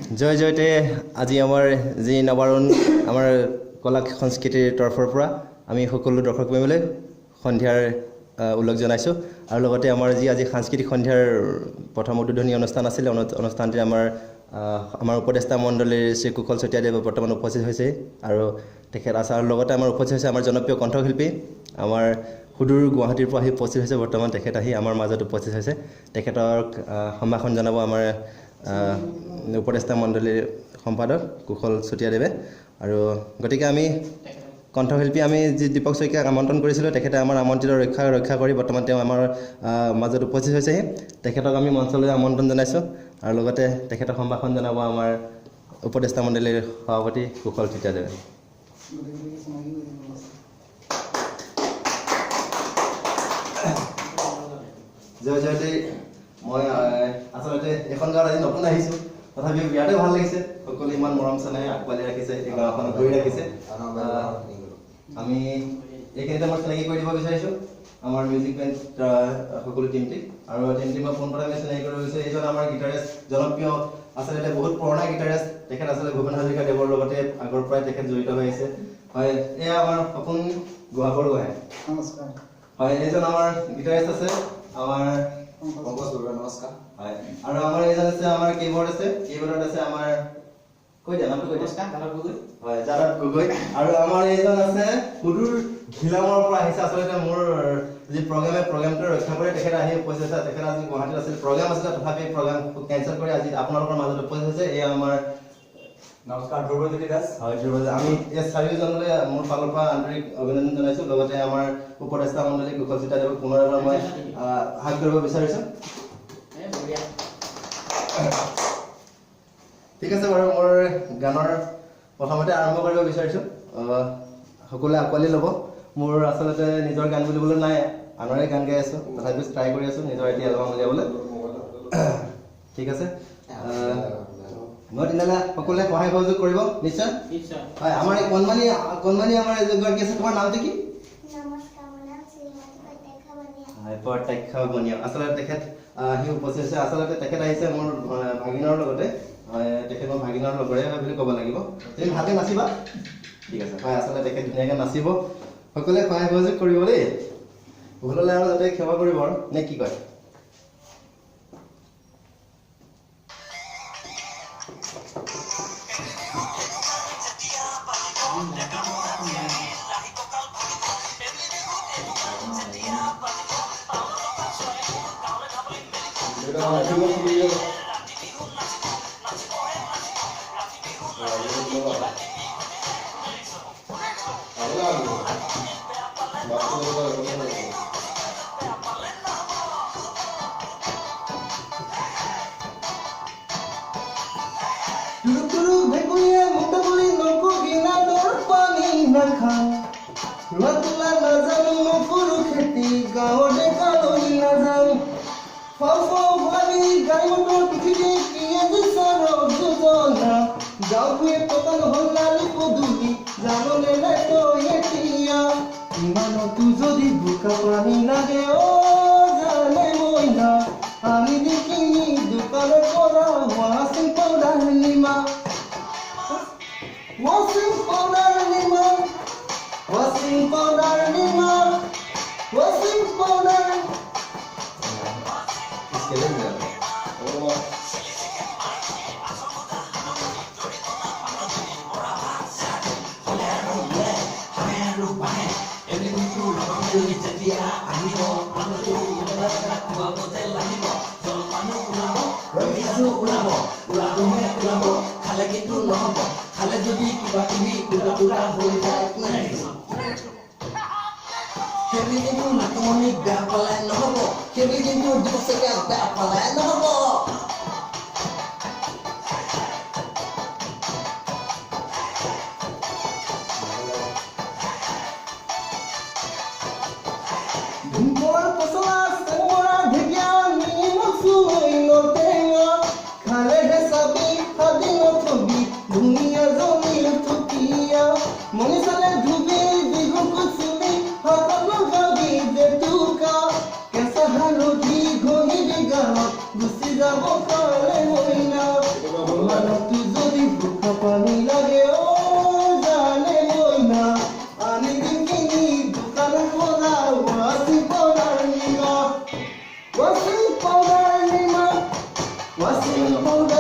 জয় জয়তে আজি আমাৰ যি নবাৰণ আমাৰ কলা সংস্কৃতিৰ তৰফৰ পৰা আমি সকলো দৰ্শক প্ৰেমীলৈ সন্ধিয়াৰ উল্লেখ জনাইছোঁ আৰু লগতে আমাৰ যি আজি সাংস্কৃতিক সন্ধিয়াৰ প্ৰথম উদ্বোধনী অনুষ্ঠান আছিল অনুষ্ঠানটি আমাৰ উপদেষ্টা মণ্ডলীৰ শ্ৰী কুশল চতিয়াদেৱ বৰ্তমান উপস্থিত হৈছে আৰু তেখেত আছে আৰু লগতে আমাৰ উপস্থিত হৈছে আমাৰ জনপ্ৰিয় কণ্ঠশিল্পী আমাৰ সুদূৰ গুৱাহাটীৰ পৰা আহি উপস্থিত হৈছে বৰ্তমান তেখেত আহি আমাৰ মাজত উপস্থিত হৈছে তেখেতক সম্ভাষণ জনাব আমাৰ উপদেষ্টা মণ্ডলীৰ সম্পাদক কুশল চতিয়াদেৱে আৰু গতিকে আমি কণ্ঠশিল্পী আমি যি দীপক শইকীয়াক আমন্ত্ৰণ কৰিছিলোঁ তেখেতে আমাৰ আমন্ত্ৰিত ৰক্ষা কৰি বৰ্তমান তেওঁ আমাৰ মাজত উপস্থিত হৈছেহি তেখেতক আমি মঞ্চলৈ আমন্ত্ৰণ জনাইছোঁ আৰু লগতে তেখেতক সম্ভাষণ জনাব আমাৰ উপদেষ্টা মণ্ডলীৰ সভাপতি কুশল চতিয়াদেৱে জয় জয়তে মই আচলতে এখন গাঁৱত আজি নতুন আহিছোঁ তথাপিও বিৰাটেই ভাল লাগিছে সকলোৱে ইমান মৰম চেনেহ আঁকোৱালি ৰাখিছে এই গাঁওখনক ধৰি ৰাখিছে আমি এইখিনিতে মই চিনাকি কৰি দিব বিচাৰিছোঁ আমাৰ মিউজিক বেণ্ড সকলো টিমটিক আৰু টিমটিক মই পোনপ্ৰথমে চিনাকি কৰিব বিচাৰিছোঁ এইজন আমাৰ গীটাৰিষ্ট জনপ্ৰিয় আচলতে বহুত পুৰণা গীটাৰিষ্ট তেখেত আচলতে ভূপেন হাজৰিকা দেৱৰ লগতে আগৰ পৰাই তেখেত জড়িত হৈ আছে হয় এয়া আমাৰ সপোন বৰগোহাঁই নমস্কাৰ হয় এইজন আমাৰ গীটাৰিষ্ট আছে আমাৰ পংকজ বৰুৱা নমস্কাৰ হয় আৰু আমাৰ এইজন আছে আমাৰ কিবৰ্ডত আছে আমাৰ কৈ দিয়া নামটো কৈ দিয়া জানক গগৈ হয় জানক গগৈ আৰু আমাৰ এইজন আছে সুদূৰ ঘিলামৰ পৰা আহিছে আচলতে মোৰ যি প্ৰগ্ৰামটো ৰক্ষা কৰি তেখেত আহি উপস্থিত হৈছে তেখেত আজি গুৱাহাটীত আছিল প্ৰগ্ৰাম আছিলে তথাপি প্ৰগ্ৰাম কেঞ্চেল কৰি আজি আপোনালোকৰ মাজত উপস্থিত হৈছে এয়া আমাৰ নমস্কাৰ ধ্ৰুৱজ্যোতি দাস হয় ধ্ৰুৱজ্যোতি আমি এই চাৰিওজনলৈ মোৰ ফালৰ পৰা আন্তৰিক অভিনন্দন জনাইছোঁ লগতে আমাৰ উপদেষ্টা মণ্ডলী কুশল চতিয়াদেৱক পুনৰ এবাৰ মই হাত কৰিব বিচাৰিছোঁ ঠিক আছে বাৰু মোৰ গানৰ প্ৰথমতে আৰম্ভ কৰিব বিচাৰিছোঁ সকলোৱে আঁকোৱালি ল'ব মোৰ আচলতে নিজৰ গান বুলিবলৈ নাই আনৰে গান গাই আছোঁ তথাপিও ট্ৰাই কৰি আছোঁ নিজৰ এটি এলবাম উলিয়াবলৈ ঠিক আছে মই তেনেহ'লে সকলোৱে সহায় সহযোগ কৰিব নিশ্চয় হয় আমাৰ এই কণমানি আমাৰ এগৰাকী আছে তোমাৰ নামটো কি প্ৰত্যক্ষ বনিয়া আচলতে তেখেত আহি উপস্থিত হৈছে আচলতে তেখেত আহিছে মোৰ ভাগিনৰ লগতে তেখেত মোৰ ভাগিনৰ লগৰে হয় বুলি ক'ব লাগিব তুমি ভালকৈ নাচিবা ঠিক আছে হয় আচলতে তেখেত ধুনীয়াকৈ নাচিব সকলোৱে সহায় সহযোগ কৰিব দেই ভুল হ'লে আৰু যাতে ক্ষমা কৰিব আৰু নে কি কয় যদি বোকা পানী লাগে ও জানে মইনা আমি দেখিনি দোকানে পৰা ৱাচিং পাউডাৰ নিমা ৱাচিং পাউডাৰ নিমা খালে কিন্তু নহ'ব খালে যদি কিবা কিবি উৰা হৈ যায় সেইবুলি কিন্তু নাটমণিক বেয়া পালে নহ'ব সেইবুলি কিন্তু দীপচকে বেয়া পালে নহ'ব মনিচালে ধুবি বিহু কুচুলি সকলো গাবি জেতুকা কেঁচা হালধি ঘঁহি গালত গুচি যাব কালে মইনা বোকা পানী লাগে জানে মইনা আনি দিম কিনি দোকানৰ পৰা ৱাচিং পাউডাৰ নিমখ ৱাচিং পাউডাৰ